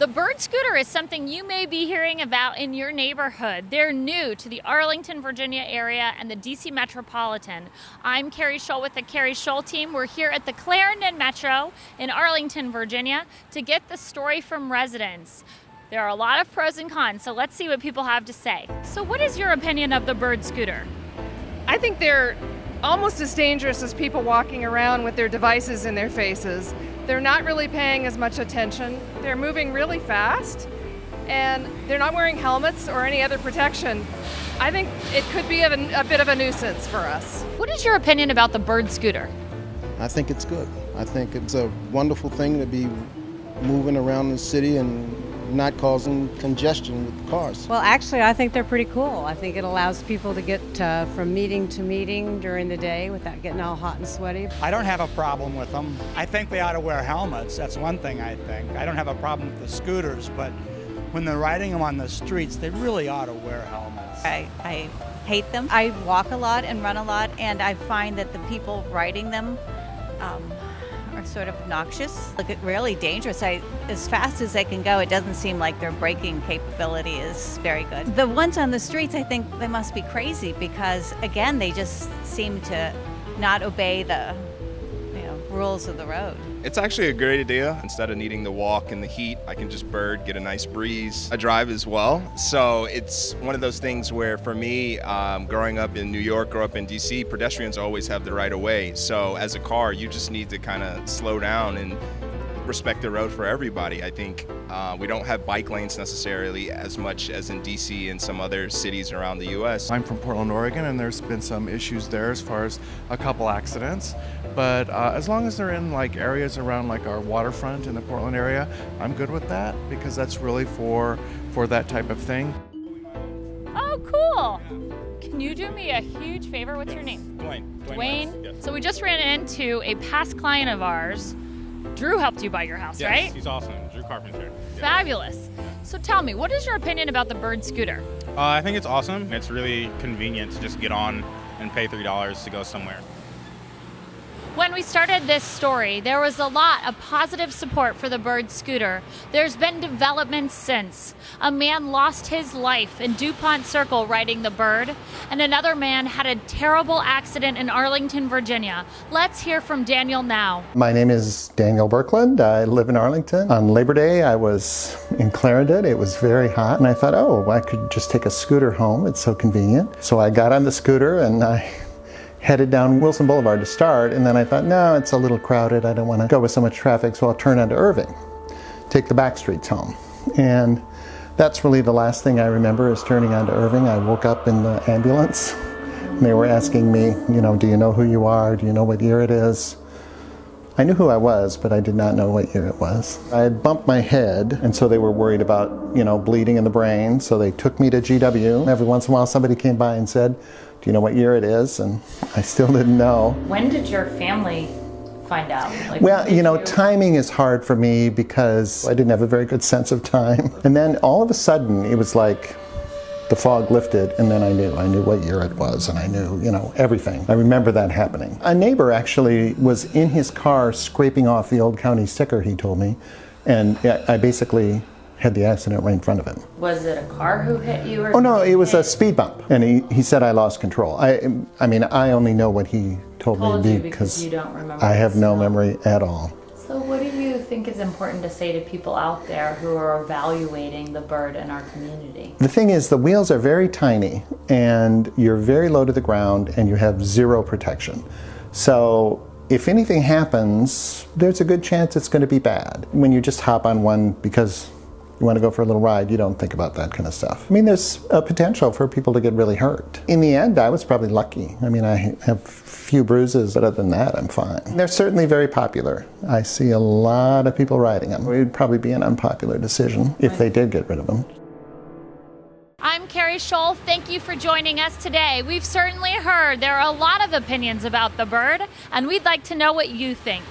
The bird scooter is something you may be hearing about in your neighborhood. They're new to the Arlington, Virginia area and the DC metropolitan. I'm Keri Shull with the Keri Shull team. We're here at the Clarendon Metro in Arlington, Virginia to get the story from residents. There are a lot of pros and cons, so let's see what people have to say. So what is your opinion of the bird scooter? I think they're almost as dangerous as people walking around with their devices in their faces. They're not really paying as much attention. They're moving really fast, and they're not wearing helmets or any other protection. I think it could be a bit of a nuisance for us. What is your opinion about the bird scooter? I think it's good. I think it's a wonderful thing to be moving around the city and not causing congestion with cars. Well, actually, I think they're pretty cool. I think it allows people to get from meeting to meeting during the day without getting all hot and sweaty. I don't have a problem with them. I think they ought to wear helmets. That's one thing I think. I don't have a problem with the scooters, but when they're riding them on the streets, they really ought to wear helmets. I hate them. I walk a lot and run a lot, and I find that the people riding them are sort of obnoxious. Look, it's really dangerous. As fast as they can go, it doesn't seem like their braking capability is very good. The ones on the streets, I think they must be crazy because, again, they just seem to not obey the rules of the road. It's actually a great idea. Instead of needing to walk in the heat, I can just bird, get a nice breeze. I drive as well, so it's one of those things where for me, growing up in New York, grow up in DC, pedestrians always have the right of way. So as a car, you just need to kind of slow down and respect the road for everybody. I think we don't have bike lanes necessarily as much as in DC and some other cities around the US. I'm from Portland, Oregon, and there's been some issues there as far as a couple accidents. But as long as they're in like areas around like our waterfront in the Portland area, I'm good with that because that's really for that type of thing. Oh, cool. Can you do me a huge favor? What's your name? Dwayne. Yes. So we just ran into a past client of ours. Drew helped you buy your house, right? Yes, he's awesome. Drew Carpenter. Yeah. Fabulous. So tell me, what is your opinion about the bird scooter? I think it's awesome. It's really convenient to just get on and pay $3 to go somewhere. When we started this story, there was a lot of positive support for the bird scooter. There's been developments since. A man lost his life in DuPont Circle riding the bird, and another man had a terrible accident in Arlington, Virginia. Let's hear from Daniel now. My name is Daniel Berkland. I live in Arlington. On Labor Day, I was in Clarendon. It was very hot, and I thought, oh, I could just take a scooter home. It's so convenient. So I got on the scooter, and I headed down Wilson Boulevard to start, and then I thought, no, it's a little crowded. I don't want to go with so much traffic, so I'll turn onto Irving, take the back streets home. And that's really the last thing I remember is turning onto Irving. I woke up in the ambulance, and they were asking me, do you know who you are? Do you know what year it is? I knew who I was, but I did not know what year it was. I had bumped my head, and so they were worried about, bleeding in the brain, so they took me to GW. Every once in a while somebody came by and said, do you know what year it is? And I still didn't know. When did your family find out? Timing is hard for me because I didn't have a very good sense of time. And then all of a sudden it was like the fog lifted, and then I knew what year it was, and I knew, everything. I remember that happening. A neighbor actually was in his car scraping off the old county sticker, he told me, and I basically had the accident right in front of him. Was it a car who hit you? Oh no, it was a speed bump, and he said I lost control. I only know what he told me because you don't remember. I have no memory at all. So what do you think is important to say to people out there who are evaluating the bird in our community? The thing is, the wheels are very tiny, and you're very low to the ground, and you have zero protection. So if anything happens, there's a good chance it's going to be bad. When you just hop on one because you want to go for a little ride, you don't think about that kind of stuff. There's a potential for people to get really hurt. In the end, I was probably lucky. I have a few bruises, but other than that, I'm fine. They're certainly very popular. I see a lot of people riding them. It would probably be an unpopular decision if they did get rid of them. I'm Keri Shull. Thank you for joining us today. We've certainly heard there are a lot of opinions about the bird, and we'd like to know what you think.